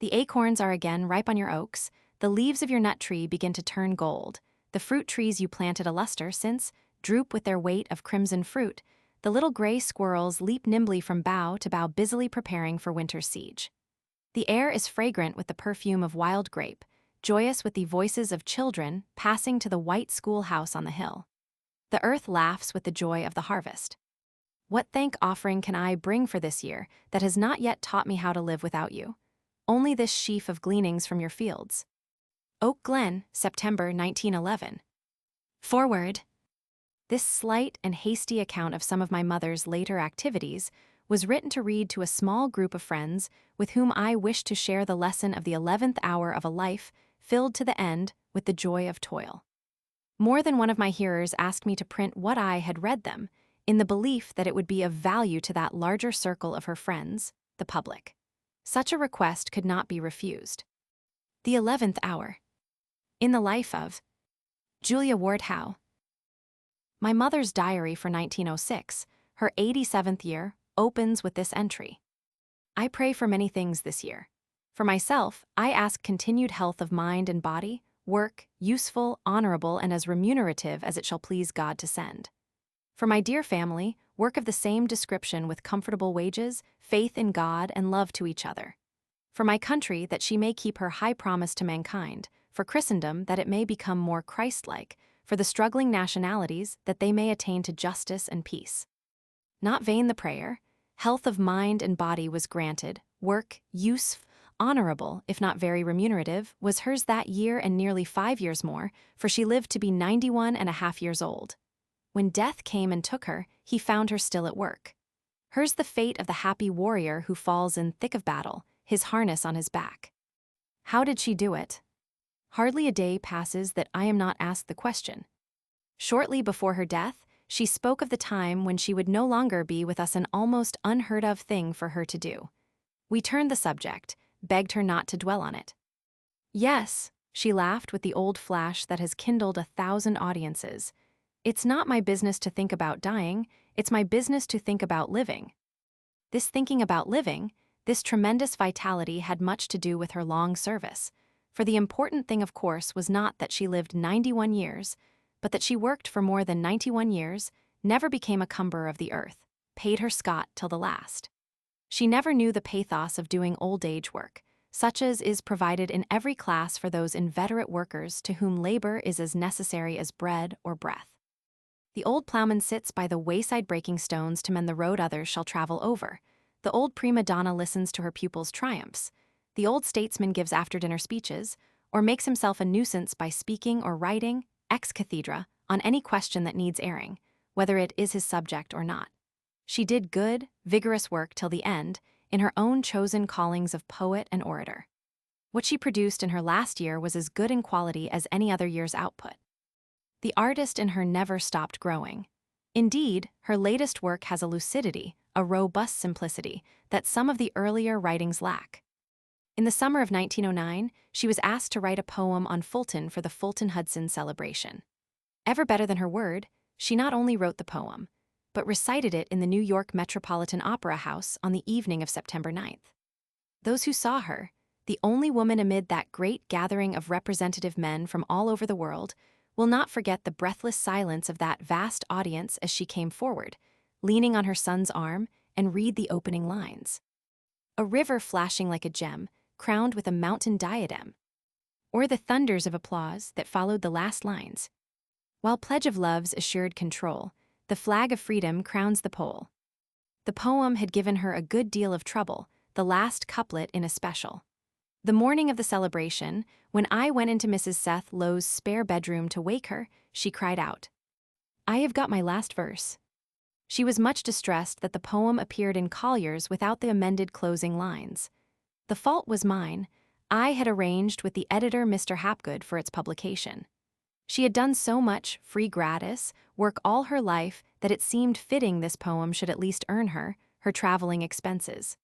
The acorns are again ripe on your oaks, the leaves of your nut tree begin to turn gold, the fruit trees you planted a lustre since droop with their weight of crimson fruit, the little gray squirrels leap nimbly from bough to bough busily preparing for winter's siege. The air is fragrant with the perfume of wild grape, joyous with the voices of children passing to the white schoolhouse on the hill. The earth laughs with the joy of the harvest. What thank offering can I bring for this year that has not yet taught me how to live without you? Only this sheaf of gleanings from your fields. Oak Glen, September 1911. Foreword. This slight and hasty account of some of my mother's later activities was written to read to a small group of friends with whom I wished to share the lesson of the 11th hour of a life filled to the end with the joy of toil. More than one of my hearers asked me to print what I had read them, in the belief that it would be of value to that larger circle of her friends, the public. Such a request could not be refused. The 11th hour. In the life of Julia Ward Howe. My mother's diary for 1906, her 87th year, opens with this entry. I pray for many things this year. For myself, I ask continued health of mind and body, work, useful, honorable, and as remunerative as it shall please God to send. For my dear family, work of the same description with comfortable wages, faith in God, and love to each other. For my country, that she may keep her high promise to mankind. For Christendom, that it may become more Christ-like. For the struggling nationalities, that they may attain to justice and peace. Not vain the prayer. Health of mind and body was granted, work, use, honorable, if not very remunerative, was hers that year and nearly 5 years more, for she lived to be 91.5 years old. When death came and took her, he found her still at work. Hers the fate of the happy warrior who falls in thick of battle, his harness on his back. How did she do it? Hardly a day passes that I am not asked the question. Shortly before her death, she spoke of the time when she would no longer be with us, an almost unheard-of thing for her to do. We turned the subject, begged her not to dwell on it. Yes, she laughed with the old flash that has kindled 1,000 audiences. It's not my business to think about dying, it's my business to think about living. This thinking about living, this tremendous vitality had much to do with her long service. For the important thing, of course, was not that she lived 91 years, but that she worked for more than 91 years, never became a cumberer of the earth, paid her scot till the last. She never knew the pathos of doing old age work, such as is provided in every class for those inveterate workers to whom labor is as necessary as bread or breath. The old plowman sits by the wayside breaking stones to mend the road others shall travel over. The old prima donna listens to her pupils' triumphs. The old statesman gives after-dinner speeches, or makes himself a nuisance by speaking or writing, ex cathedra, on any question that needs airing, whether it is his subject or not. She did good, vigorous work till the end, in her own chosen callings of poet and orator. What she produced in her last year was as good in quality as any other year's output. The artist in her never stopped growing. Indeed, her latest work has a lucidity, a robust simplicity, that some of the earlier writings lack. In the summer of 1909, she was asked to write a poem on Fulton for the Fulton-Hudson celebration. Ever better than her word, she not only wrote the poem, but recited it in the New York Metropolitan Opera House on the evening of September 9th. Those who saw her, the only woman amid that great gathering of representative men from all over the world, will not forget the breathless silence of that vast audience as she came forward, leaning on her son's arm, and read the opening lines. A river flashing like a gem, crowned with a mountain diadem. Or the thunders of applause that followed the last lines. While pledge of love's assured control, the flag of freedom crowns the pole. The poem had given her a good deal of trouble, the last couplet in especial. The morning of the celebration, when I went into Mrs. Seth Lowe's spare bedroom to wake her, she cried out, "I have got my last verse." She was much distressed that the poem appeared in Collier's without the amended closing lines. The fault was mine. I had arranged with the editor, Mr. Hapgood, for its publication. She had done so much, free gratis, work all her life that it seemed fitting this poem should at least earn her traveling expenses.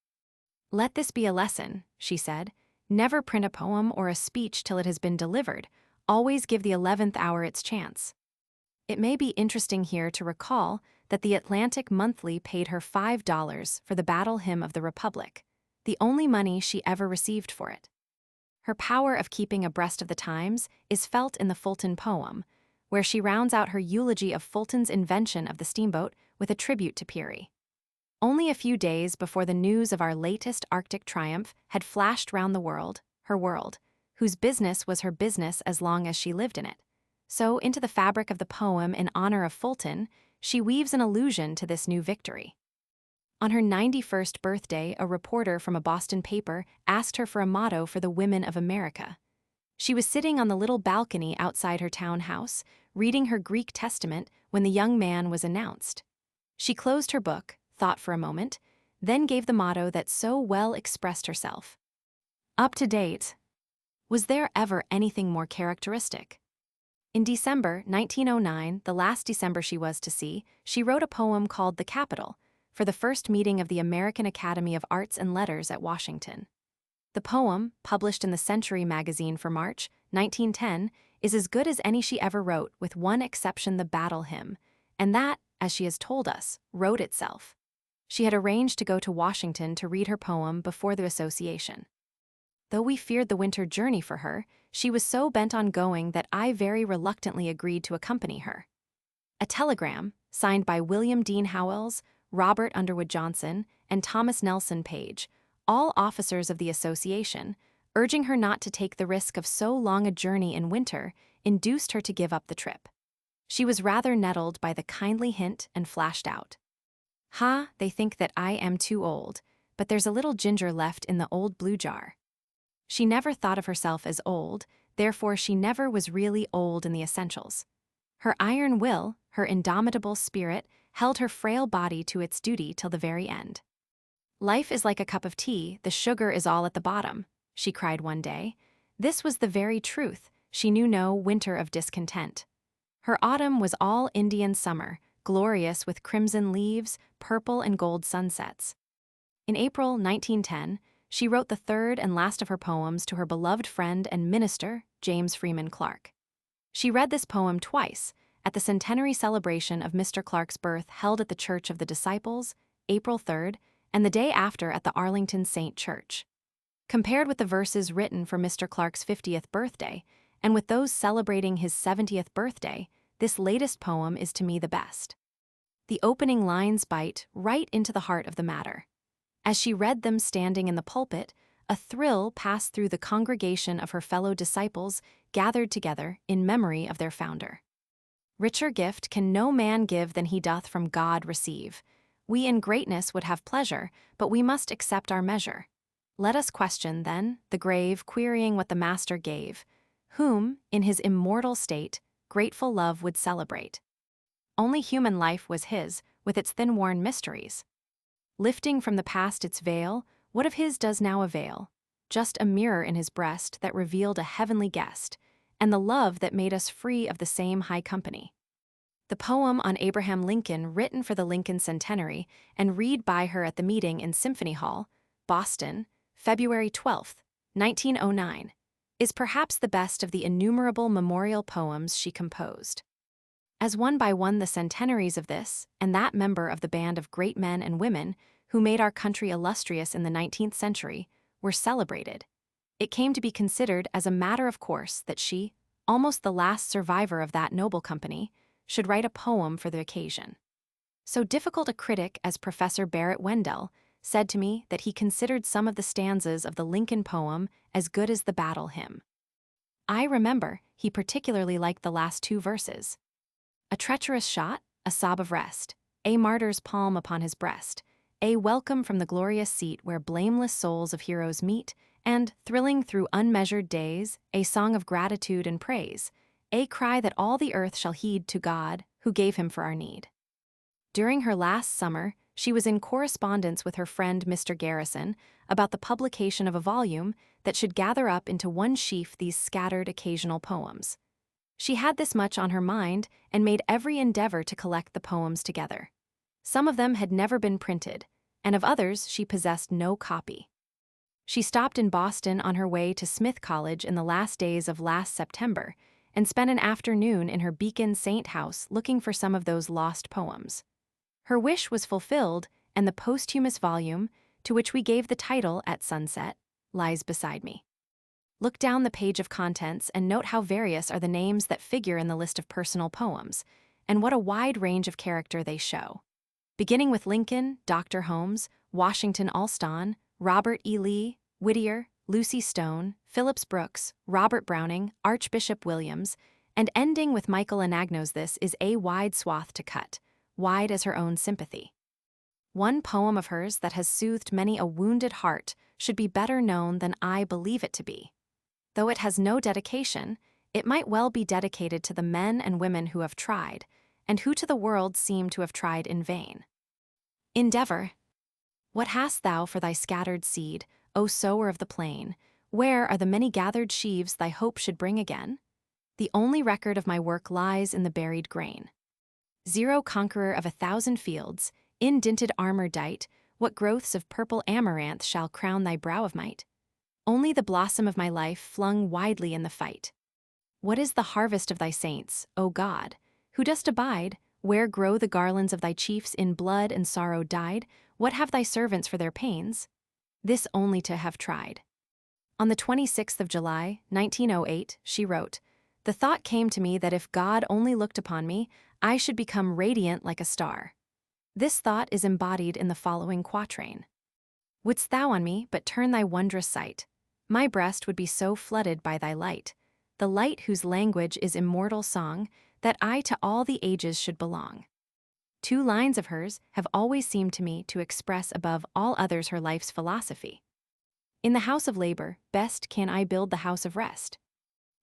"Let this be a lesson," she said. "Never print a poem or a speech till it has been delivered. Always give the 11th hour its chance." It may be interesting here to recall that the Atlantic Monthly paid her $5 for the Battle Hymn of the Republic. the only money she ever received for it. Her power of keeping abreast of the times is felt in the Fulton poem, where she rounds out her eulogy of Fulton's invention of the steamboat with a tribute to Peary. Only a few days before the news of our latest Arctic triumph had flashed round the world, her world, whose business was her business as long as she lived in it. So, into the fabric of the poem in honor of Fulton, she weaves an allusion to this new victory. On her 91st birthday, a reporter from a Boston paper asked her for a motto for the women of America. She was sitting on the little balcony outside her townhouse, reading her Greek Testament when the young man was announced. She closed her book, thought for a moment, then gave the motto that so well expressed herself. Up to date. Was there ever anything more characteristic? In December 1909, the last December she was to see, she wrote a poem called The Capitol, for the first meeting of the American Academy of Arts and Letters at Washington. The poem, published in the Century magazine for March 1910, is as good as any she ever wrote, with one exception: the battle hymn, and that, as she has told us, wrote itself. She had arranged to go to Washington to read her poem before the association. Though we feared the winter journey for her, she was so bent on going that I very reluctantly agreed to accompany her. A telegram, signed by William Dean Howells, Robert Underwood Johnson, and Thomas Nelson Page, all officers of the association, urging her not to take the risk of so long a journey in winter, induced her to give up the trip. She was rather nettled by the kindly hint and flashed out. "Ha, they think that I am too old, but there's a little ginger left in the old blue jar." She never thought of herself as old, therefore she never was really old in the essentials. Her iron will, her indomitable spirit, held her frail body to its duty till the very end. "Life is like a cup of tea, the sugar is all at the bottom," she cried one day. This was the very truth. She knew no winter of discontent. Her autumn was all Indian summer, glorious with crimson leaves, purple and gold sunsets. In April 1910, she wrote the third and last of her poems to her beloved friend and minister, James Freeman Clarke. She read this poem twice, at the centenary celebration of Mr. Clarke's birth held at the Church of the Disciples, April 3rd, and the day after at the Arlington St. Church. Compared with the verses written for Mr. Clarke's 50th birthday, and with those celebrating his 70th birthday, this latest poem is to me the best. The opening lines bite right into the heart of the matter. As she read them standing in the pulpit, a thrill passed through the congregation of her fellow disciples gathered together in memory of their founder. "Richer gift can no man give than he doth from God receive. We in greatness would have pleasure, but we must accept our measure. Let us question, then, the grave, querying what the Master gave, whom, in his immortal state, grateful love would celebrate. Only human life was his, with its thin-worn mysteries. Lifting from the past its veil, what of his does now avail? Just a mirror in his breast that revealed a heavenly guest, and the love that made us free of the same high company." The poem on Abraham Lincoln, written for the Lincoln Centenary and read by her at the meeting in Symphony Hall, Boston, February 12, 1909, is perhaps the best of the innumerable memorial poems she composed. As one by one the centenaries of this and that member of the band of great men and women who made our country illustrious in the 19th century were celebrated, it came to be considered as a matter of course that she, almost the last survivor of that noble company, should write a poem for the occasion. So difficult a critic as Professor Barrett Wendell said to me that he considered some of the stanzas of the Lincoln poem as good as the battle hymn. I remember he particularly liked the last two verses. "A treacherous shot, a sob of rest, a martyr's palm upon his breast, a welcome from the glorious seat where blameless souls of heroes meet, and, thrilling through unmeasured days, a song of gratitude and praise, a cry that all the earth shall heed to God, who gave him for our need." During her last summer, she was in correspondence with her friend Mr. Garrison about the publication of a volume that should gather up into one sheaf these scattered occasional poems. She had this much on her mind and made every endeavor to collect the poems together. Some of them had never been printed, and of others she possessed no copy. She stopped in Boston on her way to Smith College in the last days of last September and spent an afternoon in her Beacon Saint house looking for some of those lost poems. Her wish was fulfilled, and the posthumous volume, to which we gave the title At Sunset, lies beside me. Look down the page of contents and note how various are the names that figure in the list of personal poems, and what a wide range of character they show. Beginning with Lincoln, Dr. Holmes, Washington Allston, Robert E. Lee, Whittier, Lucy Stone, Phillips Brooks, Robert Browning, Archbishop Williams, and ending with Michael Anagnos. This is a wide swath to cut, wide as her own sympathy. One poem of hers that has soothed many a wounded heart should be better known than I believe it to be. Though it has no dedication, it might well be dedicated to the men and women who have tried, and who to the world seem to have tried in vain. Endeavor. What hast thou for thy scattered seed, O sower of the plain? Where are the many gathered sheaves thy hope should bring again? The only record of my work lies in the buried grain. Zero conqueror of 1,000 fields, in dinted armor dight, what growths of purple amaranth shall crown thy brow of might? Only the blossom of my life flung widely in the fight. What is the harvest of thy saints, O God, who dost abide? Where grow the garlands of thy chiefs in blood and sorrow dyed? What have thy servants for their pains? This only to have tried. On the 26th of July, 1908, she wrote, "The thought came to me that if God only looked upon me, I should become radiant like a star." This thought is embodied in the following quatrain. Wouldst thou on me but turn thy wondrous sight, my breast would be so flooded by thy light, the light whose language is immortal song, that I to all the ages should belong. Two lines of hers have always seemed to me to express above all others her life's philosophy. In the house of labor, best can I build the house of rest.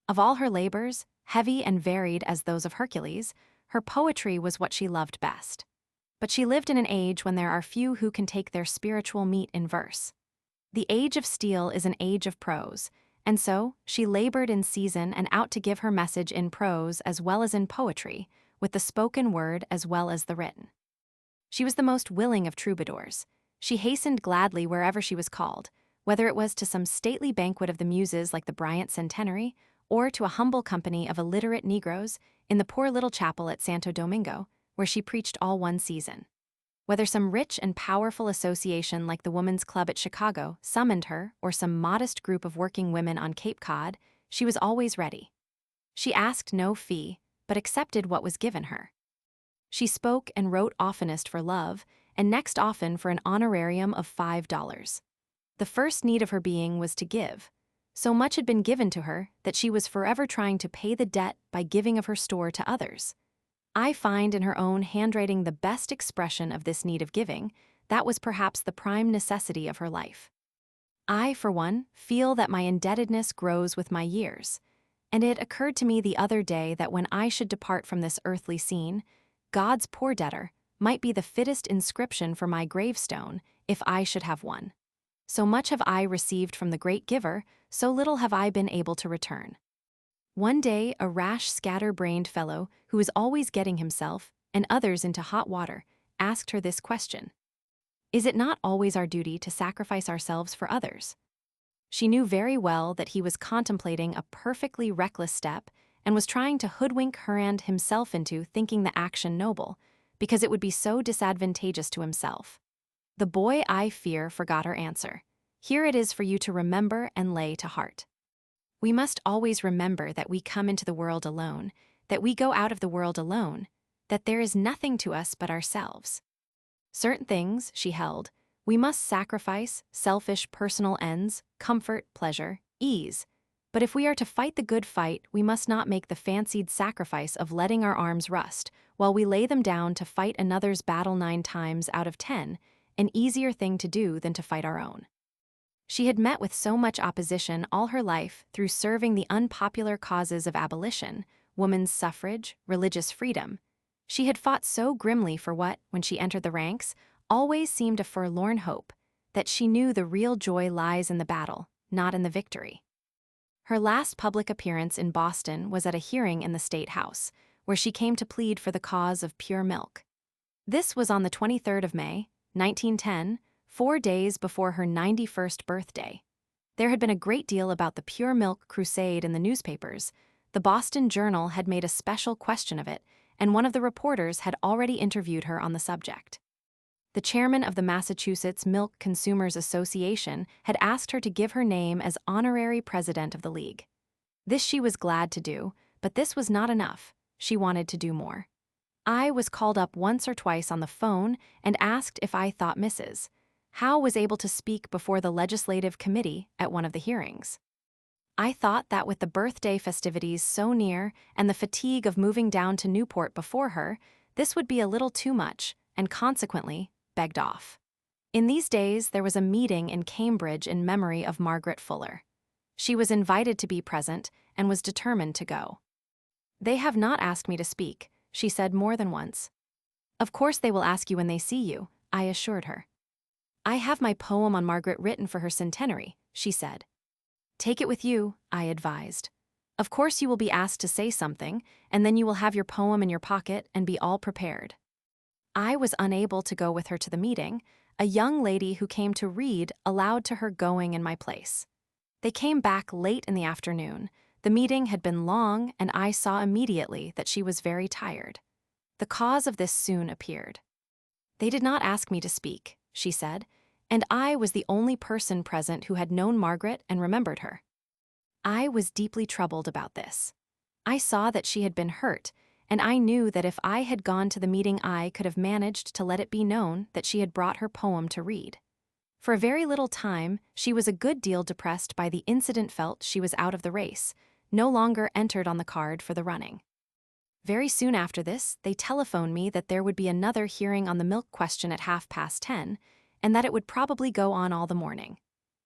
Of all her labors, heavy and varied as those of Hercules, her poetry was what she loved best. But she lived in an age when there are few who can take their spiritual meat in verse. The age of steel is an age of prose, and so she labored in season and out to give her message in prose as well as in poetry, with the spoken word as well as the written. She was the most willing of troubadours. She hastened gladly wherever she was called, whether it was to some stately banquet of the muses like the Bryant Centenary, or to a humble company of illiterate Negroes in the poor little chapel at Santo Domingo, where she preached all one season. Whether some rich and powerful association like the Woman's Club at Chicago summoned her, or some modest group of working women on Cape Cod, she was always ready. She asked no fee, but accepted what was given her. She spoke and wrote oftenest for love, and next often for an honorarium of $5. The first need of her being was to give. So much had been given to her that she was forever trying to pay the debt by giving of her store to others. I find in her own handwriting the best expression of this need of giving. That was perhaps the prime necessity of her life. I, for one, feel that my indebtedness grows with my years, and it occurred to me the other day that when I should depart from this earthly scene, God's poor debtor might be the fittest inscription for my gravestone if I should have one. So much have I received from the great giver, so little have I been able to return. One day, a rash, scatter-brained fellow, who was always getting himself and others into hot water, asked her this question: "Is it not always our duty to sacrifice ourselves for others?" She knew very well that he was contemplating a perfectly reckless step and was trying to hoodwink her and himself into thinking the action noble, because it would be so disadvantageous to himself. The boy, I fear, forgot her answer. Here it is for you to remember and lay to heart. We must always remember that we come into the world alone, that we go out of the world alone, that there is nothing to us but ourselves. Certain things, she held, we must sacrifice: selfish personal ends, comfort, pleasure, ease. But if we are to fight the good fight, we must not make the fancied sacrifice of letting our arms rust, while we lay them down to fight another's battle 9 times out of 10, an easier thing to do than to fight our own. She had met with so much opposition all her life through serving the unpopular causes of abolition, woman's suffrage, religious freedom. She had fought so grimly for what, when she entered the ranks, always seemed a forlorn hope, that she knew the real joy lies in the battle, not in the victory. Her last public appearance in Boston was at a hearing in the State House, where she came to plead for the cause of pure milk. This was on the 23rd of May, 1910, 4 days before her 91st birthday. There had been a great deal about the pure milk crusade in the newspapers. The Boston Journal had made a special question of it, and one of the reporters had already interviewed her on the subject. The chairman of the Massachusetts Milk Consumers Association had asked her to give her name as honorary president of the league. This she was glad to do, but this was not enough. She wanted to do more. I was called up once or twice on the phone and asked if I thought Mrs. Howe was able to speak before the legislative committee at one of the hearings. I thought that with the birthday festivities so near and the fatigue of moving down to Newport before her, this would be a little too much, and consequently, begged off. In these days, there was a meeting in Cambridge in memory of Margaret Fuller. She was invited to be present and was determined to go. "They have not asked me to speak," she said more than once. "Of course they will ask you when they see you," I assured her. "I have my poem on Margaret written for her centenary," she said. "Take it with you," I advised. "Of course you will be asked to say something, and then you will have your poem in your pocket and be all prepared." I was unable to go with her to the meeting. A young lady who came to read allowed to her going in my place. They came back late in the afternoon. The meeting had been long, and I saw immediately that she was very tired. The cause of this soon appeared. "They did not ask me to speak," she said, "and I was the only person present who had known Margaret and remembered her." I was deeply troubled about this. I saw that she had been hurt, and I knew that if I had gone to the meeting I could have managed to let it be known that she had brought her poem to read. For a very little time, she was a good deal depressed by the incident, felt she was out of the race, no longer entered on the card for the running. Very soon after this, they telephoned me that there would be another hearing on the milk question at 10:30, and that it would probably go on all the morning.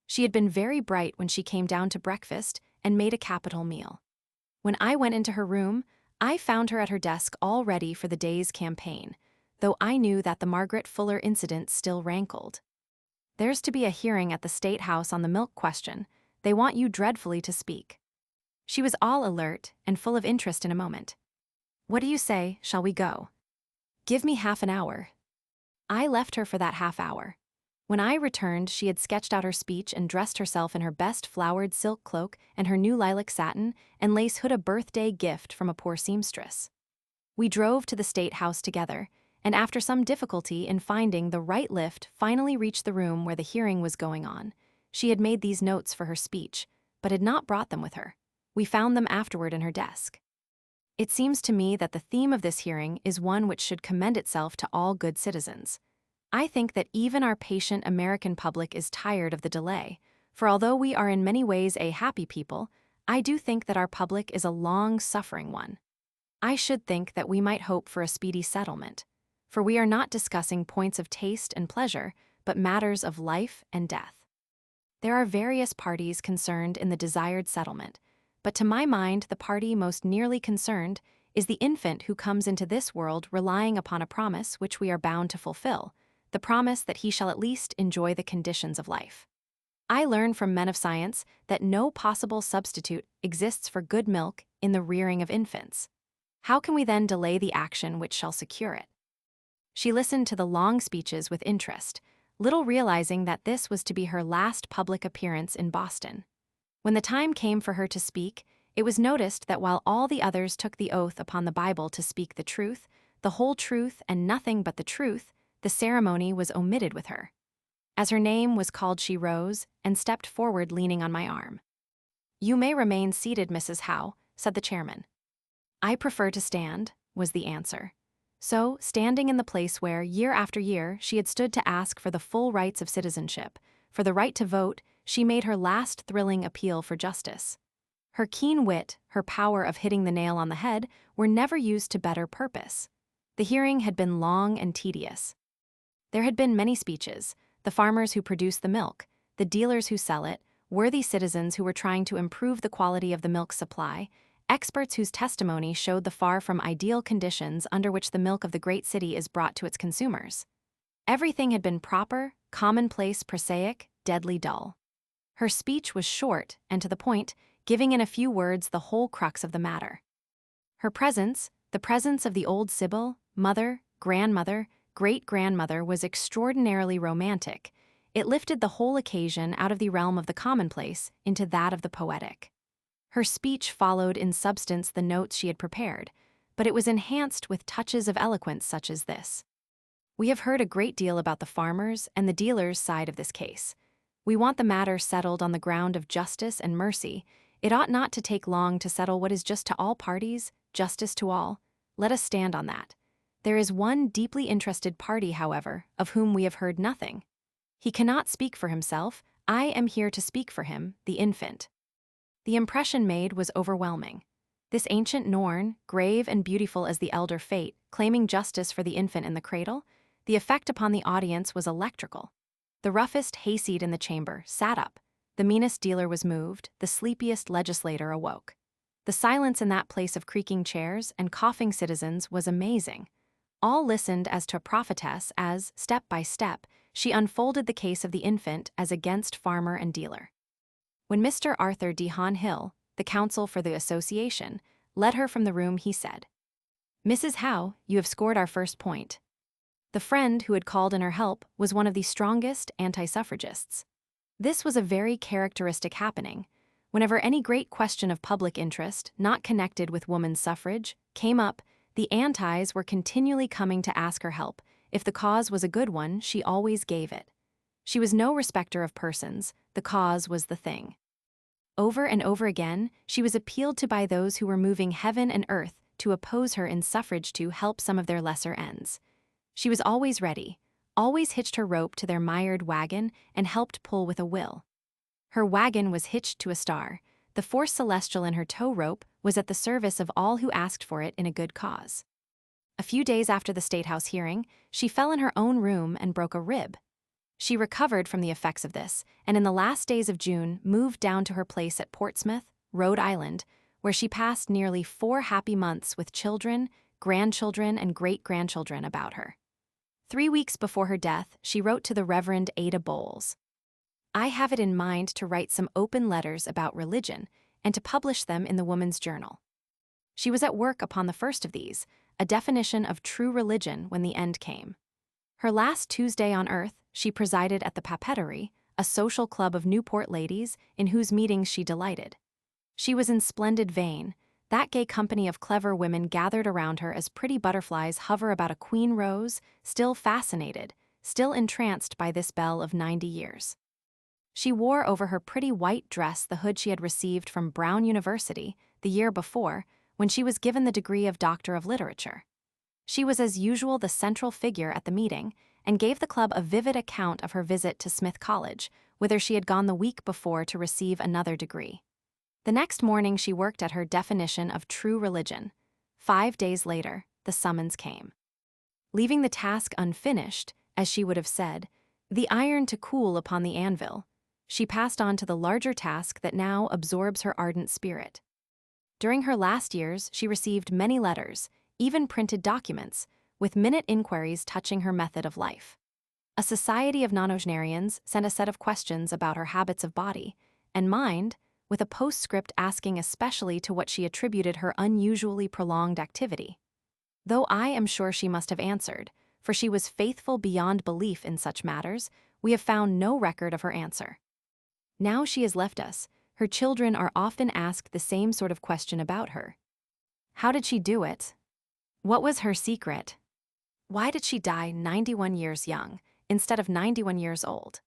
She had been very bright when she came down to breakfast and made a capital meal. When I went into her room, I found her at her desk all ready for the day's campaign, though I knew that the Margaret Fuller incident still rankled. "There's to be a hearing at the State House on the milk question. They want you dreadfully to speak." She was all alert and full of interest in a moment. "What do you say, shall we go?" "Give me half an hour." I left her for that half hour. When I returned, she had sketched out her speech and dressed herself in her best flowered silk cloak and her new lilac satin and lace hood, a birthday gift from a poor seamstress. We drove to the State House together, and after some difficulty in finding the right lift, finally reached the room where the hearing was going on. She had made these notes for her speech, but had not brought them with her. We found them afterward in her desk. It seems to me that the theme of this hearing is one which should commend itself to all good citizens. I think that even our patient American public is tired of the delay, for although we are in many ways a happy people, I do think that our public is a long-suffering one. I should think that we might hope for a speedy settlement, for we are not discussing points of taste and pleasure, but matters of life and death. There are various parties concerned in the desired settlement, but to my mind the party most nearly concerned is the infant who comes into this world relying upon a promise which we are bound to fulfill, the promise that he shall at least enjoy the conditions of life. I learn from men of science that no possible substitute exists for good milk in the rearing of infants. How can we then delay the action which shall secure it? She listened to the long speeches with interest, little realizing that this was to be her last public appearance in Boston. When the time came for her to speak, it was noticed that while all the others took the oath upon the Bible to speak the truth, the whole truth and nothing but the truth, the ceremony was omitted with her. As her name was called, she rose and stepped forward, leaning on my arm. "You may remain seated, Mrs. Howe," said the chairman. "I prefer to stand," was the answer. So, standing in the place where, year after year, she had stood to ask for the full rights of citizenship, for the right to vote, she made her last thrilling appeal for justice. Her keen wit, her power of hitting the nail on the head, were never used to better purpose. The hearing had been long and tedious. There had been many speeches, the farmers who produce the milk, the dealers who sell it, worthy citizens who were trying to improve the quality of the milk supply, experts whose testimony showed the far from ideal conditions under which the milk of the great city is brought to its consumers. Everything had been proper, commonplace, prosaic, deadly dull. Her speech was short and to the point, giving in a few words the whole crux of the matter. Her presence, the presence of the old Sibyl, mother, grandmother, great-grandmother, was extraordinarily romantic. It lifted the whole occasion out of the realm of the commonplace into that of the poetic. Her speech followed in substance the notes she had prepared, but it was enhanced with touches of eloquence such as this. We have heard a great deal about the farmers and the dealers' side of this case. We want the matter settled on the ground of justice and mercy. It ought not to take long to settle what is just to all parties, justice to all. Let us stand on that. There is one deeply interested party, however, of whom we have heard nothing. He cannot speak for himself. I am here to speak for him, the infant. The impression made was overwhelming. This ancient Norn, grave and beautiful as the elder Fate, claiming justice for the infant in the cradle, the effect upon the audience was electrical. The roughest hayseed in the chamber sat up. The meanest dealer was moved, the sleepiest legislator awoke. The silence in that place of creaking chairs and coughing citizens was amazing. All listened as to a prophetess as, step by step, she unfolded the case of the infant as against farmer and dealer. When Mr. Arthur D. Hon Hill, the counsel for the association, led her from the room, he said, "Mrs. Howe, you have scored our first point." The friend who had called in her help was one of the strongest anti-suffragists. This was a very characteristic happening. Whenever any great question of public interest, not connected with woman's suffrage, came up, the antis were continually coming to ask her help. If the cause was a good one, she always gave it. She was no respecter of persons, the cause was the thing. Over and over again, she was appealed to by those who were moving heaven and earth to oppose her in suffrage to help some of their lesser ends. She was always ready, always hitched her rope to their mired wagon and helped pull with a will. Her wagon was hitched to a star. The force celestial in her tow rope was at the service of all who asked for it in a good cause. A few days after the State House hearing, she fell in her own room and broke a rib. She recovered from the effects of this, and in the last days of June moved down to her place at Portsmouth, Rhode Island, where she passed nearly 4 happy months with children, grandchildren, and great-grandchildren about her. 3 weeks before her death, she wrote to the Reverend Ada Bowles, "I have it in mind to write some open letters about religion and to publish them in the Woman's Journal." She was at work upon the first of these, a definition of true religion, when the end came. Her last Tuesday on earth, she presided at the Papeterie, a social club of Newport ladies in whose meetings she delighted. She was in splendid vein. That gay company of clever women gathered around her as pretty butterflies hover about a queen rose, still fascinated, still entranced by this belle of 90 years. She wore over her pretty white dress the hood she had received from Brown University the year before, when she was given the degree of Doctor of Literature. She was as usual the central figure at the meeting, and gave the club a vivid account of her visit to Smith College, whither she had gone the week before to receive another degree. The next morning she worked at her definition of true religion. 5 days later, the summons came. Leaving the task unfinished, as she would have said, the iron to cool upon the anvil, she passed on to the larger task that now absorbs her ardent spirit. During her last years, she received many letters, even printed documents, with minute inquiries touching her method of life. A society of nonagenarians sent a set of questions about her habits of body and mind, with a postscript asking especially to what she attributed her unusually prolonged activity. Though I am sure she must have answered, for she was faithful beyond belief in such matters, we have found no record of her answer. Now she has left us, her children are often asked the same sort of question about her. How did she do it? What was her secret? Why did she die 91 years young, instead of 91 years old?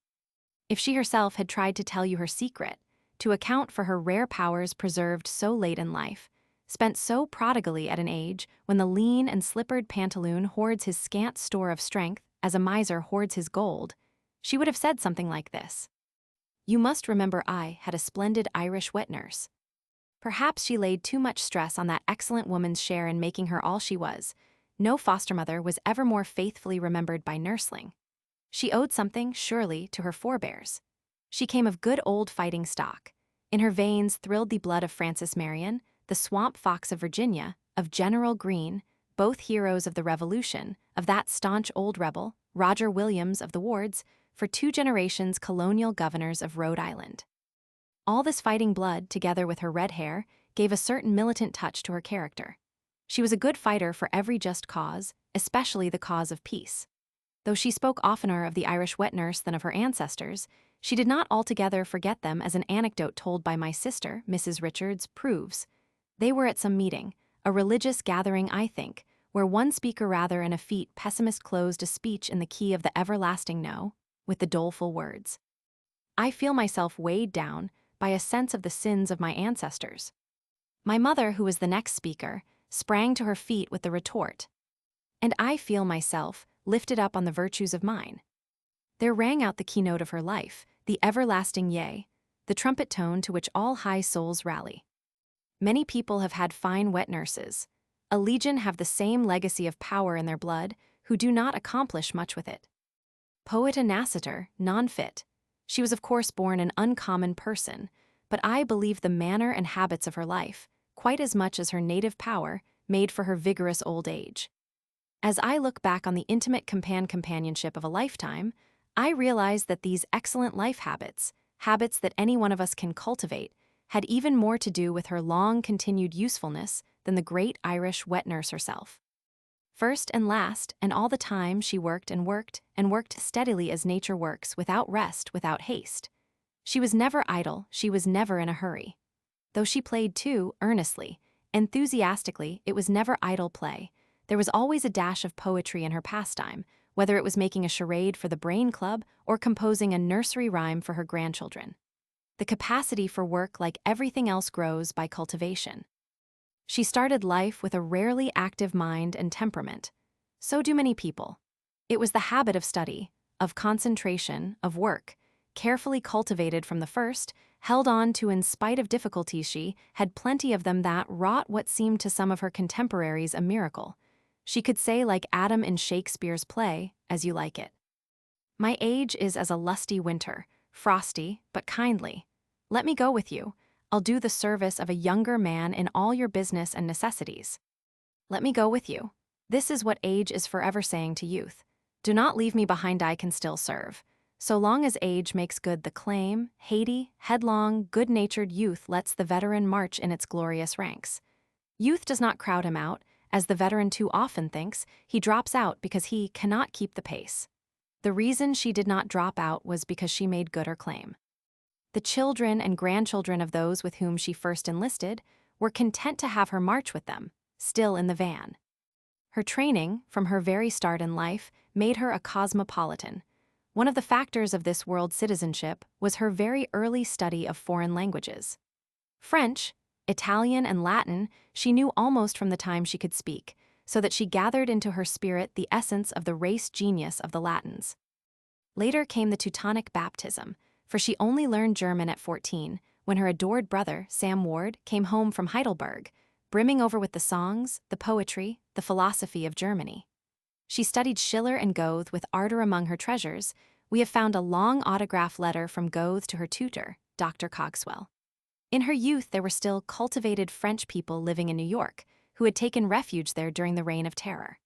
If she herself had tried to tell you her secret, to account for her rare powers preserved so late in life, spent so prodigally at an age when the lean and slippered pantaloon hoards his scant store of strength as a miser hoards his gold, she would have said something like this: "You must remember I had a splendid Irish wet nurse." Perhaps she laid too much stress on that excellent woman's share in making her all she was. No foster mother was ever more faithfully remembered by nursling. She owed something, surely, to her forebears. She came of good old fighting stock. In her veins thrilled the blood of Francis Marion, the swamp fox of Virginia, of General Greene, both heroes of the Revolution, of that staunch old rebel, Roger Williams of the Wards, for 2 generations colonial governors of Rhode Island. All this fighting blood, together with her red hair, gave a certain militant touch to her character. She was a good fighter for every just cause, especially the cause of peace. Though she spoke oftener of the Irish wet nurse than of her ancestors, she did not altogether forget them, as an anecdote told by my sister, Mrs. Richards, proves. They were at some meeting, a religious gathering I think, where one speaker rather an effete pessimist closed a speech in the key of the everlasting no, with the doleful words, "I feel myself weighed down by a sense of the sins of my ancestors." My mother, who was the next speaker, sprang to her feet with the retort, "And I feel myself lifted up on the virtues of mine." There rang out the keynote of her life, the everlasting yea, the trumpet tone to which all high souls rally. Many people have had fine wet nurses. A legion have the same legacy of power in their blood, who do not accomplish much with it. Poet Anaciter, non-fit. She was of course born an uncommon person, but I believe the manner and habits of her life, quite as much as her native power, made for her vigorous old age. As I look back on the intimate companionship of a lifetime, I realize that these excellent life habits, habits that any one of us can cultivate, had even more to do with her long-continued usefulness than the great Irish wet nurse herself. First and last, and all the time she worked and worked and worked steadily as nature works, without rest, without haste. She was never idle, she was never in a hurry. Though she played too, earnestly, enthusiastically, it was never idle play. There was always a dash of poetry in her pastime, whether it was making a charade for the Brain Club or composing a nursery rhyme for her grandchildren. The capacity for work, like everything else, grows by cultivation. She started life with a rarely active mind and temperament. So do many people. It was the habit of study, of concentration, of work, carefully cultivated from the first, held on to in spite of difficulties. She had plenty of them that wrought what seemed to some of her contemporaries a miracle. She could say, like Adam in Shakespeare's play, "As you like it. My age is as a lusty winter, frosty, but kindly. Let me go with you. I'll do the service of a younger man in all your business and necessities. Let me go with you." This is what age is forever saying to youth. Do not leave me behind, I can still serve. So long as age makes good the claim, Haiti, headlong, good-natured youth lets the veteran march in its glorious ranks. Youth does not crowd him out, as the veteran too often thinks. He drops out because he cannot keep the pace. The reason she did not drop out was because she made good her claim. The children and grandchildren of those with whom she first enlisted were content to have her march with them, still in the van. Her training, from her very start in life, made her a cosmopolitan. One of the factors of this world citizenship was her very early study of foreign languages. French, Italian, and Latin she knew almost from the time she could speak, so that she gathered into her spirit the essence of the race genius of the Latins. Later came the Teutonic baptism, for she only learned German at 14, when her adored brother, Sam Ward, came home from Heidelberg, brimming over with the songs, the poetry, the philosophy of Germany. She studied Schiller and Goethe with ardor. Among her treasures, we have found a long autograph letter from Goethe to her tutor, Dr. Cogswell. In her youth, there were still cultivated French people living in New York, who had taken refuge there during the Reign of Terror.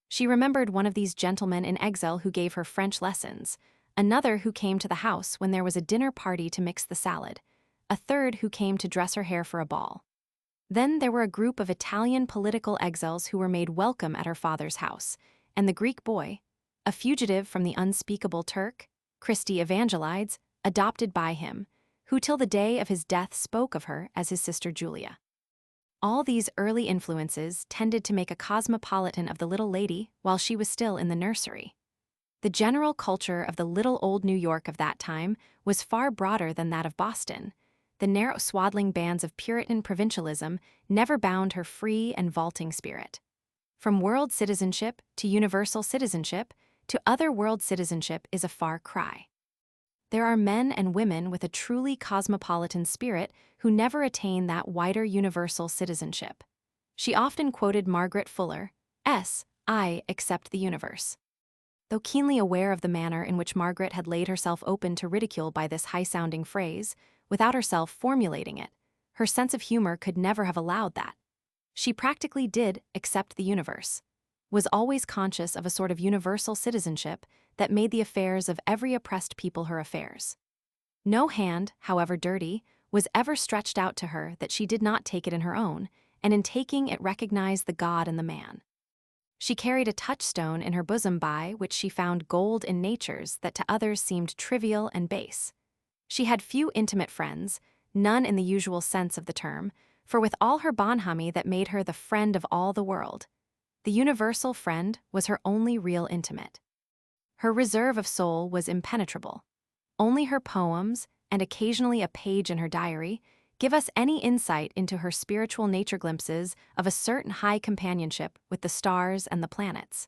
She remembered one of these gentlemen in exile who gave her French lessons, another who came to the house when there was a dinner party to mix the salad, a third who came to dress her hair for a ball. Then there were a group of Italian political exiles who were made welcome at her father's house, and the Greek boy, a fugitive from the unspeakable Turk, Christi Evangelides, adopted by him, who till the day of his death spoke of her as his sister Julia. All these early influences tended to make a cosmopolitan of the little lady while she was still in the nursery. The general culture of the little old New York of that time was far broader than that of Boston. The narrow swaddling bands of Puritan provincialism never bound her free and vaulting spirit. From world citizenship to universal citizenship to other world citizenship is a far cry. There are men and women with a truly cosmopolitan spirit who never attain that wider universal citizenship. She often quoted Margaret Fuller, "I accept the universe." Though keenly aware of the manner in which Margaret had laid herself open to ridicule by this high-sounding phrase, without herself formulating it, her sense of humor could never have allowed that. She practically did accept the universe, was always conscious of a sort of universal citizenship that made the affairs of every oppressed people her affairs. No hand, however dirty, was ever stretched out to her that she did not take it in her own, and in taking it recognized the God in the man. She carried a touchstone in her bosom by which she found gold in natures that to others seemed trivial and base. She had few intimate friends, none in the usual sense of the term, for with all her bonhomie that made her the friend of all the world. The universal friend was her only real intimate. Her reserve of soul was impenetrable. Only her poems, and occasionally a page in her diary, give us any insight into her spiritual nature, glimpses of a certain high companionship with the stars and the planets.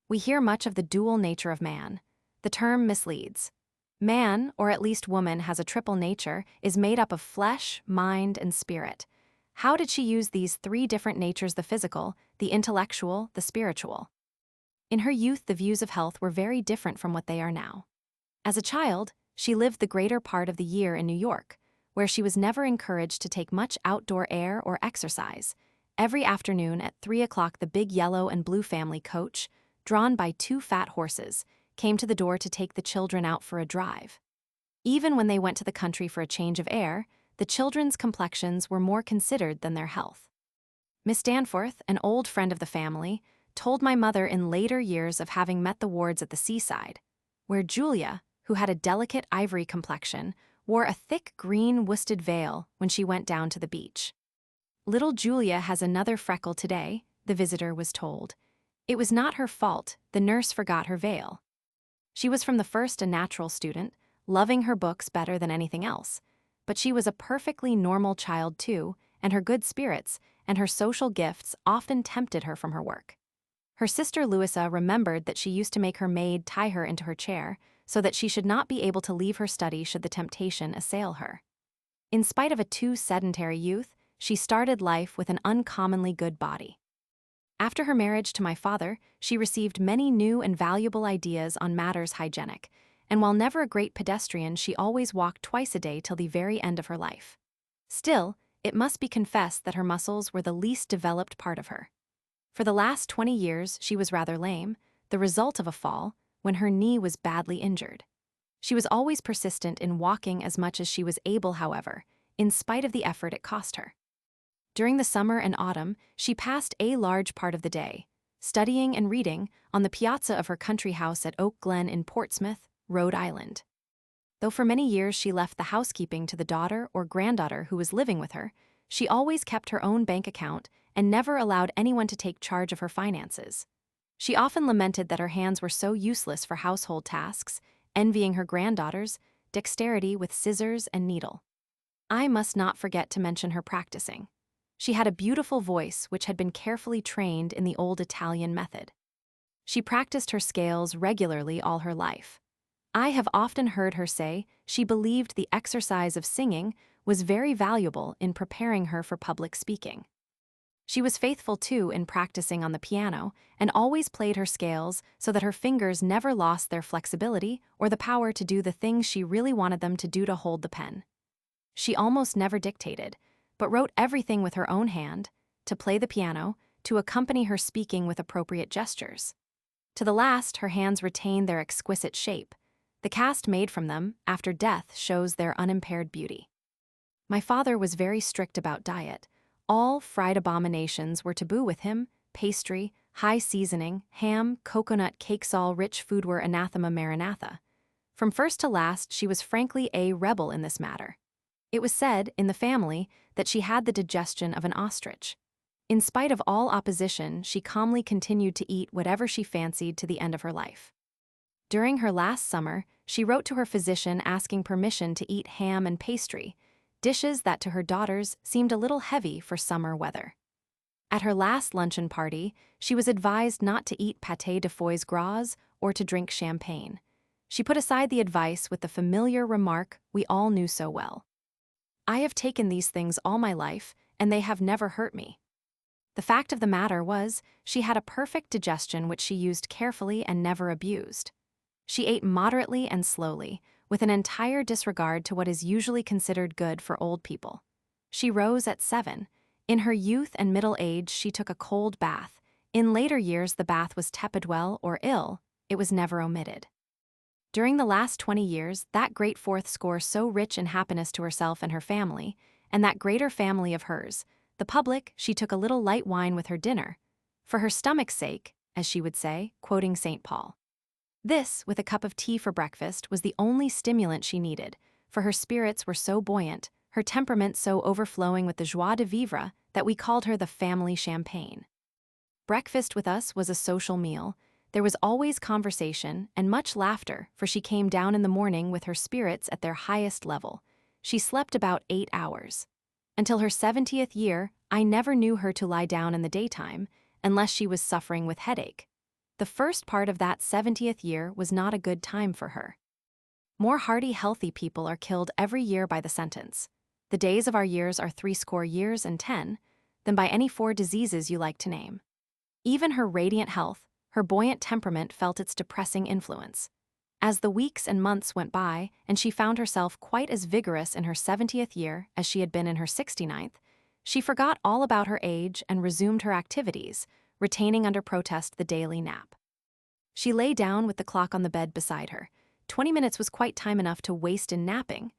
We hear much of the dual nature of man. The term misleads. Man, or at least woman, has a triple nature, is made up of flesh, mind, and spirit. How did she use these three different natures, the physical, the intellectual, the spiritual? In her youth, the views of health were very different from what they are now. As a child, she lived the greater part of the year in New York, where she was never encouraged to take much outdoor air or exercise. Every afternoon at 3 o'clock, the big yellow and blue family coach, drawn by two fat horses, came to the door to take the children out for a drive. Even when they went to the country for a change of air, the children's complexions were more considered than their health. Miss Danforth, an old friend of the family, told my mother in later years of having met the Wards at the seaside, where Julia, who had a delicate ivory complexion, wore a thick green worsted veil when she went down to the beach. Little Julia has another freckle today, the visitor was told. It was not her fault, the nurse forgot her veil. She was from the first a natural student, loving her books better than anything else, but she was a perfectly normal child too, and her good spirits and her social gifts often tempted her from her work. Her sister Louisa remembered that she used to make her maid tie her into her chair so that she should not be able to leave her study should the temptation assail her. In spite of a too sedentary youth, she started life with an uncommonly good body. After her marriage to my father, she received many new and valuable ideas on matters hygienic, and while never a great pedestrian, she always walked twice a day till the very end of her life. Still, it must be confessed that her muscles were the least developed part of her. For the last 20 years, she was rather lame, the result of a fall, when her knee was badly injured. She was always persistent in walking as much as she was able, however, in spite of the effort it cost her. During the summer and autumn, she passed a large part of the day, studying and reading, on the piazza of her country house at Oak Glen in Portsmouth, Rhode Island. Though for many years she left the housekeeping to the daughter or granddaughter who was living with her, she always kept her own bank account and never allowed anyone to take charge of her finances. She often lamented that her hands were so useless for household tasks, envying her granddaughter's dexterity with scissors and needle. I must not forget to mention her practicing. She had a beautiful voice which had been carefully trained in the old Italian method. She practiced her scales regularly all her life. I have often heard her say she believed the exercise of singing was very valuable in preparing her for public speaking. She was faithful, too, in practicing on the piano and always played her scales so that her fingers never lost their flexibility or the power to do the things she really wanted them to do to hold the pen. She almost never dictated, but wrote everything with her own hand, to play the piano, to accompany her speaking with appropriate gestures. To the last, her hands retained their exquisite shape. The cast made from them, after death, shows their unimpaired beauty. My father was very strict about diet. All fried abominations were taboo with him: pastry, high seasoning, ham, coconut cakes, all rich food were anathema maranatha. From first to last, she was frankly a rebel in this matter. It was said, in the family, that she had the digestion of an ostrich. In spite of all opposition, she calmly continued to eat whatever she fancied to the end of her life. During her last summer, she wrote to her physician asking permission to eat ham and pastry, dishes that to her daughters seemed a little heavy for summer weather. At her last luncheon party, she was advised not to eat pâté de foie gras or to drink champagne. She put aside the advice with the familiar remark we all knew so well: "I have taken these things all my life, and they have never hurt me." The fact of the matter was, she had a perfect digestion which she used carefully and never abused. She ate moderately and slowly, with an entire disregard to what is usually considered good for old people. She rose at 7. In her youth and middle age, she took a cold bath. In later years, the bath was tepid. Well or ill, it was never omitted. During the last 20 years, that great fourth score so rich in happiness to herself and her family, and that greater family of hers, the public, she took a little light wine with her dinner, for her stomach's sake, as she would say, quoting St. Paul. This, with a cup of tea for breakfast, was the only stimulant she needed, for her spirits were so buoyant, her temperament so overflowing with the joie de vivre, that we called her the family champagne. Breakfast with us was a social meal. There was always conversation and much laughter, for she came down in the morning with her spirits at their highest level. She slept about 8 hours. Until her 70th year, I never knew her to lie down in the daytime, unless she was suffering with headache. The first part of that 70th year was not a good time for her. More hearty, healthy people are killed every year by the sentence. The days of our years are 80 years and 10, than by any 4 diseases you like to name. Even her radiant health, her buoyant temperament felt its depressing influence. As the weeks and months went by, and she found herself quite as vigorous in her 70th year as she had been in her 69th, she forgot all about her age and resumed her activities, retaining under protest the daily nap. She lay down with the clock on the bed beside her. 20 minutes was quite time enough to waste in napping.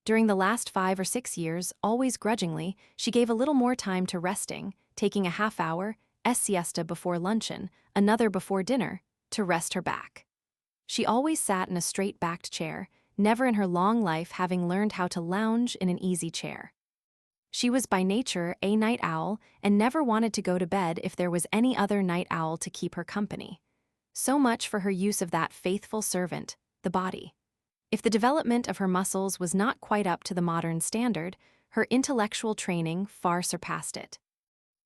During the last 5 or 6 years, always grudgingly, she gave a little more time to resting, taking a half-hour siesta before luncheon, another before dinner, to rest her back. She always sat in a straight-backed chair, never in her long life having learned how to lounge in an easy chair. She was by nature a night owl and never wanted to go to bed if there was any other night owl to keep her company. So much for her use of that faithful servant, the body. If the development of her muscles was not quite up to the modern standard, her intellectual training far surpassed it.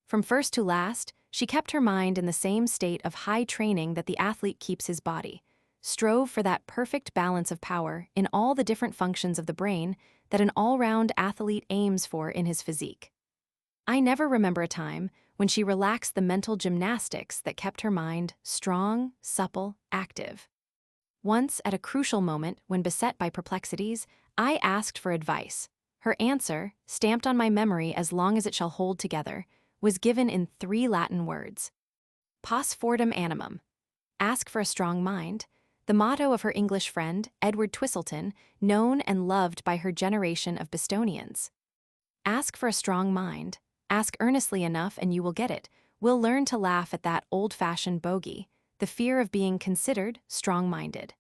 From first to last, she kept her mind in the same state of high training that the athlete keeps his body, strove for that perfect balance of power in all the different functions of the brain that an all-round athlete aims for in his physique. I never remember a time when she relaxed the mental gymnastics that kept her mind strong, supple, active. Once, at a crucial moment when beset by perplexities, I asked for advice. Her answer, stamped on my memory as long as it shall hold together, was given in 3 Latin words. Pos fortum animum. Ask for a strong mind, the motto of her English friend, Edward Twistleton, known and loved by her generation of Bostonians. Ask for a strong mind. Ask earnestly enough and you will get it. We'll learn to laugh at that old-fashioned bogey, the fear of being considered strong-minded.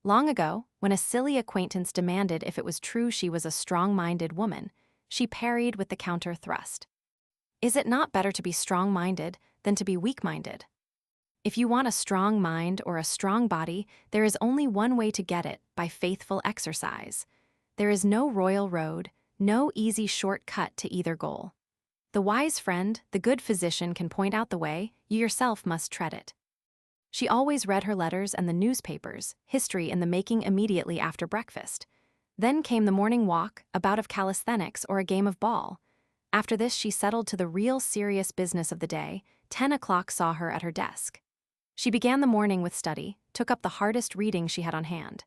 Long ago, when a silly acquaintance demanded if it was true she was a strong-minded woman, she parried with the counter-thrust. Is it not better to be strong-minded than to be weak-minded? If you want a strong mind or a strong body, there is only one way to get it, by faithful exercise. There is no royal road, no easy short-cut to either goal. The wise friend, the good physician can point out the way, you yourself must tread it. She always read her letters and the newspapers, history in the making immediately after breakfast. Then came the morning walk, a bout of calisthenics or a game of ball. After this she settled to the real serious business of the day. 10 o'clock saw her at her desk. She began the morning with study, took up the hardest reading she had on hand.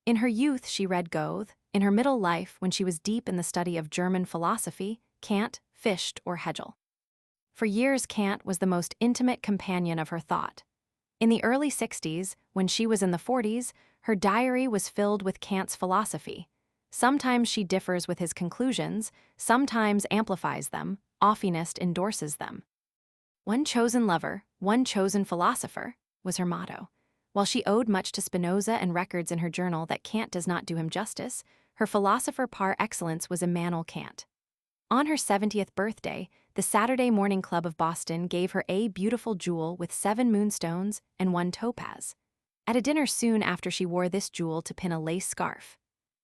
In her youth she read Goethe, in her middle life when she was deep in the study of German philosophy, Kant, Fichte or Hegel. For years Kant was the most intimate companion of her thought. In the early 60s, when she was in the 40s, her diary was filled with Kant's philosophy. Sometimes she differs with his conclusions, sometimes amplifies them, oftenest endorses them. One chosen lover, one chosen philosopher, was her motto. While she owed much to Spinoza and records in her journal that Kant does not do him justice, her philosopher par excellence was Immanuel Kant. On her 70th birthday, the Saturday Morning Club of Boston gave her a beautiful jewel with 7 moonstones and 1 topaz. At a dinner soon after she wore this jewel to pin a lace scarf.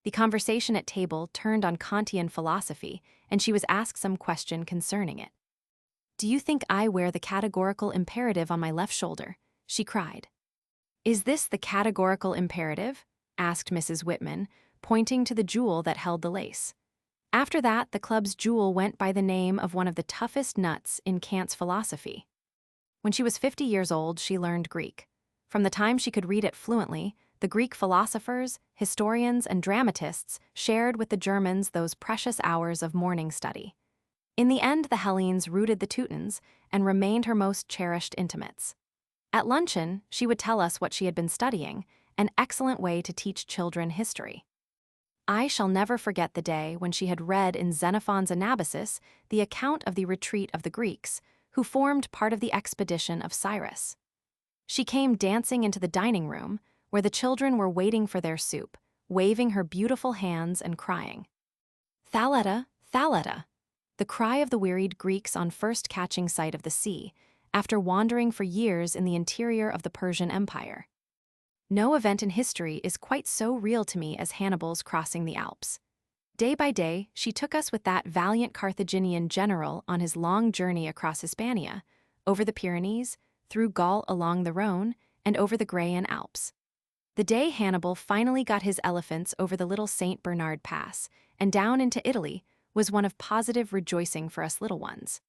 The conversation at table turned on Kantian philosophy, and she was asked some question concerning it. "Do you think I wear the categorical imperative on my left shoulder?" she cried. "Is this the categorical imperative?" asked Mrs. Whitman, pointing to the jewel that held the lace. After that, the club's jewel went by the name of one of the toughest nuts in Kant's philosophy. When she was 50 years old, she learned Greek. From the time she could read it fluently, the Greek philosophers, historians, and dramatists shared with the Germans those precious hours of morning study. In the end, the Hellenes rooted the Teutons and remained her most cherished intimates. At luncheon, she would tell us what she had been studying, an excellent way to teach children history. I shall never forget the day when she had read in Xenophon's Anabasis the account of the retreat of the Greeks, who formed part of the expedition of Cyrus. She came dancing into the dining room, where the children were waiting for their soup, waving her beautiful hands and crying, "Thaletta, Thaletta!" the cry of the wearied Greeks on first catching sight of the sea, after wandering for years in the interior of the Persian Empire. No event in history is quite so real to me as Hannibal's crossing the Alps. Day by day, she took us with that valiant Carthaginian general on his long journey across Hispania, over the Pyrenees, through Gaul along the Rhone, and over the Græan Alps. The day Hannibal finally got his elephants over the little St. Bernard Pass and down into Italy was one of positive rejoicing for us little ones.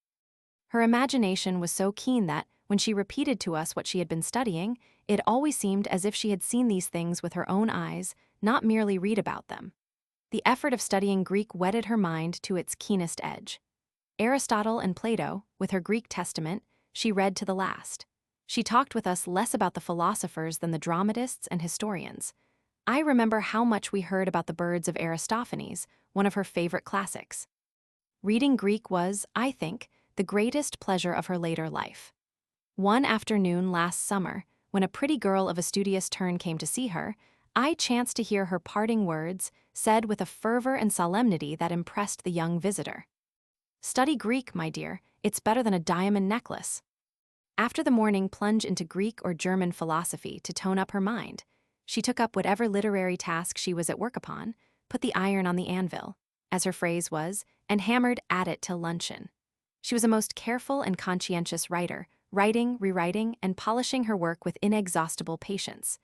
Her imagination was so keen that, when she repeated to us what she had been studying, it always seemed as if she had seen these things with her own eyes, not merely read about them. The effort of studying Greek whetted her mind to its keenest edge. Aristotle and Plato, with her Greek Testament, she read to the last. She talked with us less about the philosophers than the dramatists and historians. I remember how much we heard about the birds of Aristophanes, one of her favorite classics. Reading Greek was, I think, the greatest pleasure of her later life. One afternoon last summer, when a pretty girl of a studious turn came to see her, I chanced to hear her parting words, said with a fervor and solemnity that impressed the young visitor. "Study Greek, my dear, it's better than a diamond necklace." After the morning plunge into Greek or German philosophy to tone up her mind, she took up whatever literary task she was at work upon, put the iron on the anvil, as her phrase was, and hammered at it till luncheon. She was a most careful and conscientious writer, writing, rewriting, and polishing her work with inexhaustible patience.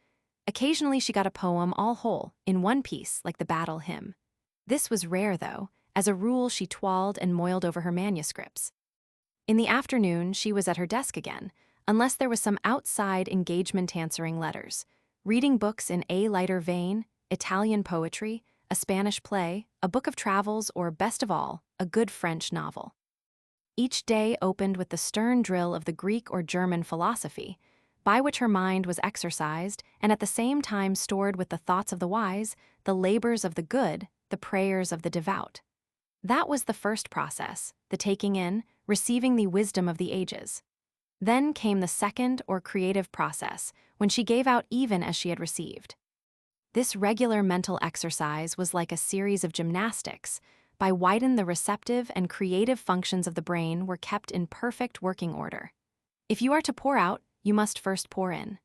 Occasionally she got a poem all whole, in one piece, like the battle hymn. This was rare, though. As a rule, she toiled and moiled over her manuscripts. In the afternoon, she was at her desk again, unless there was some outside engagement answering letters, reading books in a lighter vein, Italian poetry, a Spanish play, a book of travels, or, best of all, a good French novel. Each day opened with the stern drill of the Greek or German philosophy, by which her mind was exercised and at the same time stored with the thoughts of the wise, the labors of the good, the prayers of the devout. That was the first process, the taking in, receiving the wisdom of the ages. Then came the second or creative process, when she gave out even as she had received. This regular mental exercise was like a series of gymnastics, by widen the receptive and creative functions of the brain were kept in perfect working order. If you are to pour out, you must first pour in.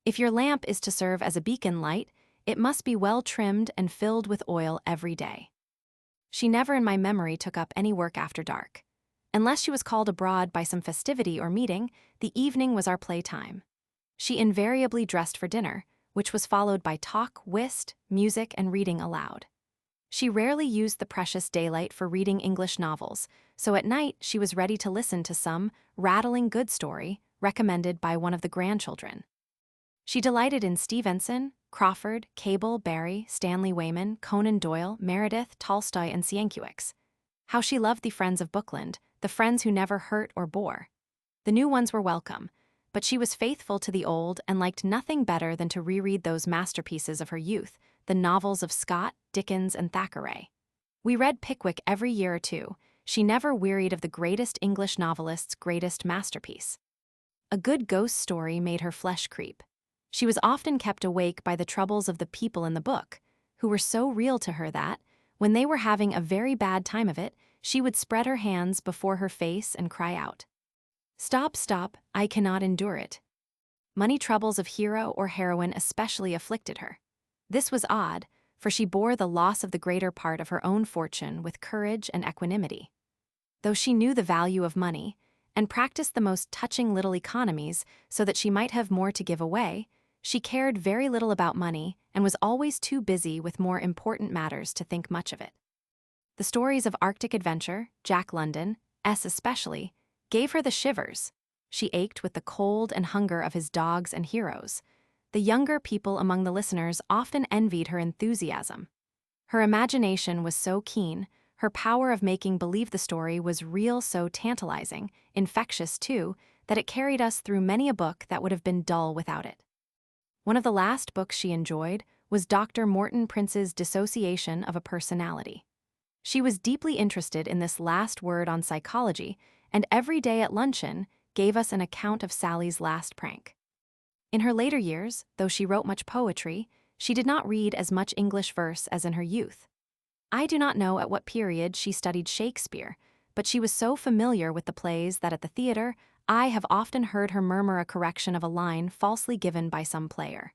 If your lamp is to serve as a beacon light, it must be well trimmed and filled with oil every day. She never in my memory took up any work after dark. Unless she was called abroad by some festivity or meeting, the evening was our playtime. She invariably dressed for dinner, which was followed by talk, whist, music, and reading aloud. She rarely used the precious daylight for reading English novels, so at night she was ready to listen to some rattling good story recommended by one of the grandchildren. She delighted in Stevenson, Crawford, Cable, Barrie, Stanley Weyman, Conan Doyle, Meredith, Tolstoy, and Sienkiewicz. How she loved the friends of Bookland, the friends who never hurt or bore. The new ones were welcome, but she was faithful to the old and liked nothing better than to reread those masterpieces of her youth, the novels of Scott, Dickens, and Thackeray. We read Pickwick every year or two. She never wearied of the greatest English novelist's greatest masterpiece. A good ghost story made her flesh creep. She was often kept awake by the troubles of the people in the book, who were so real to her that, when they were having a very bad time of it, she would spread her hands before her face and cry out, "Stop, stop, I cannot endure it." Money troubles of hero or heroine especially afflicted her. This was odd, for she bore the loss of the greater part of her own fortune with courage and equanimity. Though she knew the value of money, and practiced the most touching little economies so that she might have more to give away, she cared very little about money and was always too busy with more important matters to think much of it. The stories of Arctic adventure, Jack London, especially, gave her the shivers. She ached with the cold and hunger of his dogs and heroes. The younger people among the listeners often envied her enthusiasm. Her imagination was so keen, her power of making believe the story was real so tantalizing, infectious too, that it carried us through many a book that would have been dull without it. One of the last books she enjoyed was Dr. Morton Prince's Dissociation of a Personality. She was deeply interested in this last word on psychology, and every day at luncheon gave us an account of Sally's last prank. In her later years, though she wrote much poetry, she did not read as much English verse as in her youth. I do not know at what period she studied Shakespeare, but she was so familiar with the plays that at the theater I have often heard her murmur a correction of a line falsely given by some player.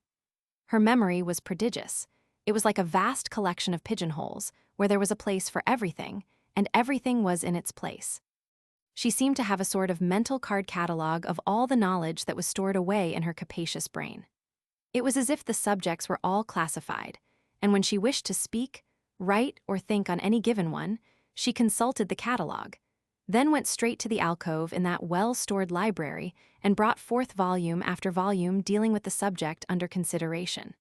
Her memory was prodigious. It was like a vast collection of pigeonholes, where there was a place for everything, and everything was in its place. She seemed to have a sort of mental card catalog of all the knowledge that was stored away in her capacious brain. It was as if the subjects were all classified, and when she wished to speak, write, or think on any given one, she consulted the catalog, then went straight to the alcove in that well-stored library and brought forth volume after volume dealing with the subject under consideration.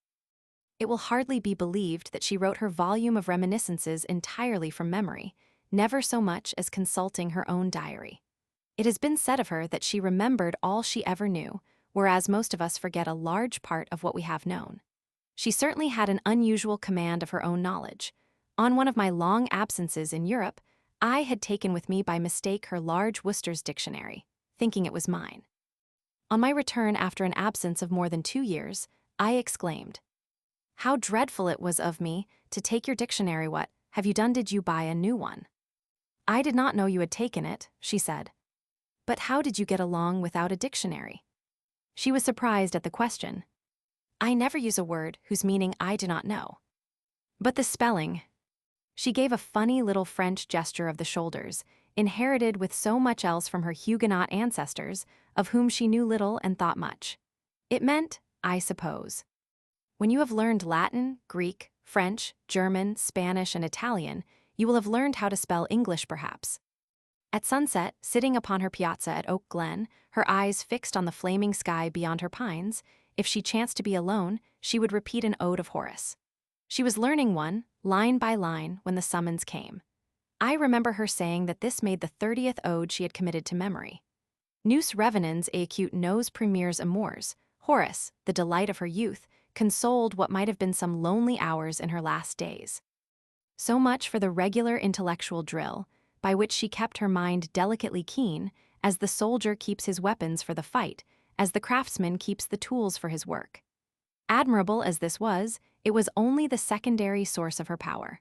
It will hardly be believed that she wrote her volume of reminiscences entirely from memory, never so much as consulting her own diary. It has been said of her that she remembered all she ever knew, whereas most of us forget a large part of what we have known. She certainly had an unusual command of her own knowledge. On one of my long absences in Europe, I had taken with me by mistake her large Worcester's dictionary, thinking it was mine. On my return after an absence of more than 2 years, I exclaimed, "How dreadful it was of me to take your dictionary. What have you done? Did you buy a new one?" "I did not know you had taken it," she said. "But how did you get along without a dictionary?" She was surprised at the question. "I never use a word whose meaning I do not know." "But the spelling." She gave a funny little French gesture of the shoulders, inherited with so much else from her Huguenot ancestors, of whom she knew little and thought much. It meant, I suppose, when you have learned Latin, Greek, French, German, Spanish, and Italian, you will have learned how to spell English perhaps. At sunset, sitting upon her piazza at Oak Glen, her eyes fixed on the flaming sky beyond her pines, if she chanced to be alone, she would repeat an ode of Horace. She was learning one, line by line, when the summons came. I remember her saying that this made the 30th ode she had committed to memory. Nous revenons et acute nos premiers amours. Horace, the delight of her youth, consoled what might have been some lonely hours in her last days. So much for the regular intellectual drill, by which she kept her mind delicately keen, as the soldier keeps his weapons for the fight, as the craftsman keeps the tools for his work. Admirable as this was, it was only the secondary source of her power.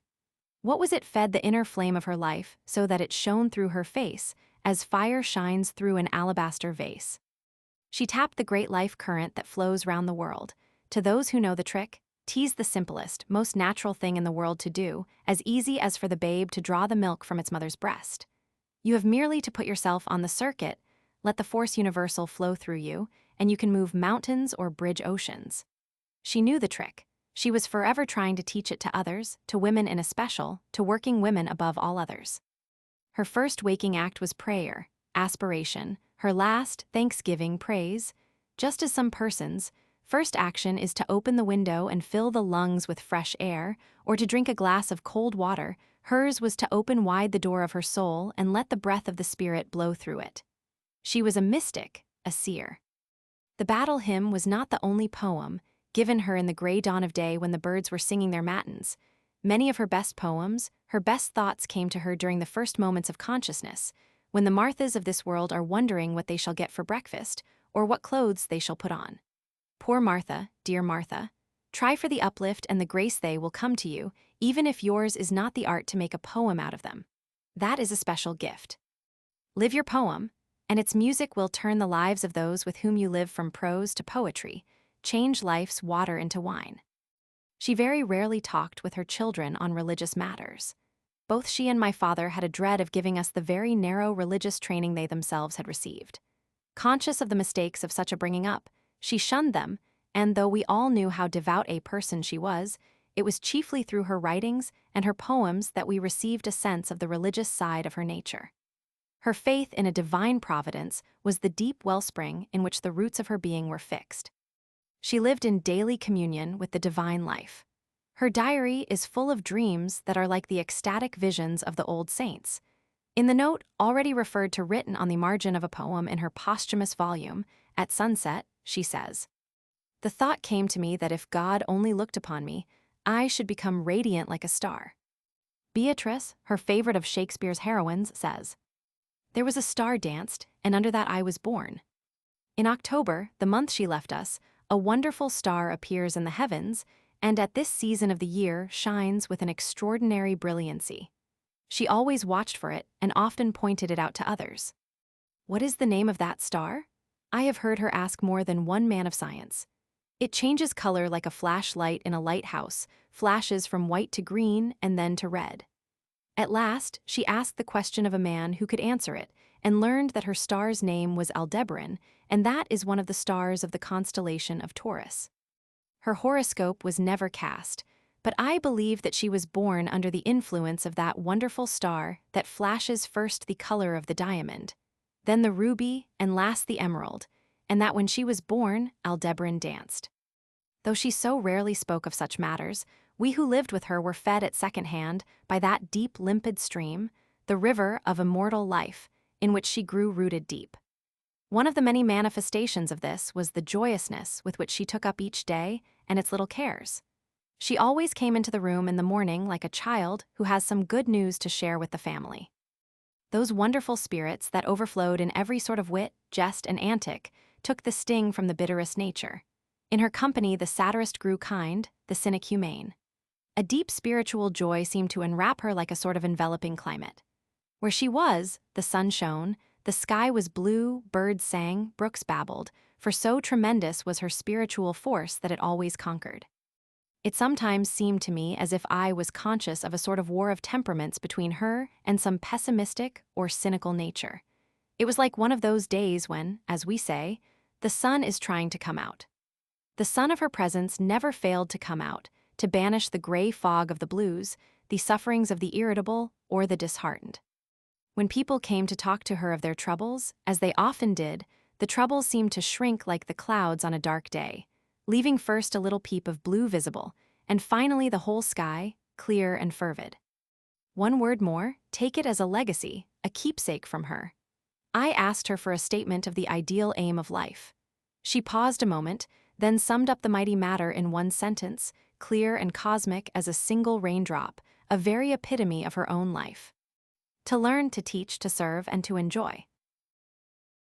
What was it fed the inner flame of her life so that it shone through her face, as fire shines through an alabaster vase? She tapped the great life current that flows round the world. To those who know the trick, 'tis the simplest, most natural thing in the world to do, as easy as for the babe to draw the milk from its mother's breast. You have merely to put yourself on the circuit, let the force universal flow through you, and you can move mountains or bridge oceans. She knew the trick. She was forever trying to teach it to others, to women in especial, to working women above all others. Her first waking act was prayer, aspiration, her last, thanksgiving, praise. Just as some persons' first action is to open the window and fill the lungs with fresh air, or to drink a glass of cold water, hers was to open wide the door of her soul and let the breath of the Spirit blow through it. She was a mystic, a seer. The battle hymn was not the only poem, given her in the gray dawn of day when the birds were singing their matins. Many of her best poems, her best thoughts came to her during the first moments of consciousness, when the Marthas of this world are wondering what they shall get for breakfast, or what clothes they shall put on. Poor Martha, dear Martha, try for the uplift and the grace they will come to you, even if yours is not the art to make a poem out of them. That is a special gift. Live your poem, and its music will turn the lives of those with whom you live from prose to poetry, change life's water into wine. She very rarely talked with her children on religious matters. Both she and my father had a dread of giving us the very narrow religious training they themselves had received. Conscious of the mistakes of such a bringing up, she shunned them, and though we all knew how devout a person she was, it was chiefly through her writings and her poems that we received a sense of the religious side of her nature. Her faith in a divine providence was the deep wellspring in which the roots of her being were fixed. She lived in daily communion with the divine life. Her diary is full of dreams that are like the ecstatic visions of the old saints. In the note already referred to written on the margin of a poem in her posthumous volume, At Sunset, she says, "The thought came to me that if God only looked upon me, I should become radiant like a star." Beatrice, her favorite of Shakespeare's heroines, says, "There was a star danced, and under that I was born." In October, the month she left us, a wonderful star appears in the heavens, and at this season of the year shines with an extraordinary brilliancy. She always watched for it and often pointed it out to others. What is the name of that star? I have heard her ask more than one man of science. It changes color like a flashlight in a lighthouse, flashes from white to green and then to red. At last, she asked the question of a man who could answer it, and learned that her star's name was Aldebaran, and that is one of the stars of the constellation of Taurus. Her horoscope was never cast, but I believe that she was born under the influence of that wonderful star that flashes first the color of the diamond, then the ruby, and last the emerald, and that when she was born, Aldebaran danced. Though she so rarely spoke of such matters, we who lived with her were fed at second hand by that deep, limpid stream, the river of immortal life, in which she grew rooted deep. One of the many manifestations of this was the joyousness with which she took up each day and its little cares. She always came into the room in the morning like a child who has some good news to share with the family. Those wonderful spirits that overflowed in every sort of wit, jest, and antic took the sting from the bitterest nature. In her company the satirist grew kind, the cynic humane. A deep spiritual joy seemed to enwrap her like a sort of enveloping climate. Where she was, the sun shone, the sky was blue, birds sang, brooks babbled, for so tremendous was her spiritual force that it always conquered. It sometimes seemed to me as if I was conscious of a sort of war of temperaments between her and some pessimistic or cynical nature. It was like one of those days when, as we say, the sun is trying to come out. The sun of her presence never failed to come out, to banish the gray fog of the blues, the sufferings of the irritable, or the disheartened. When people came to talk to her of their troubles, as they often did, the troubles seemed to shrink like the clouds on a dark day, leaving first a little peep of blue visible, and finally the whole sky, clear and fervid. One word more, take it as a legacy, a keepsake from her. I asked her for a statement of the ideal aim of life. She paused a moment, then summed up the mighty matter in one sentence, clear and cosmic as a single raindrop, a very epitome of her own life. To learn, to teach, to serve, and to enjoy.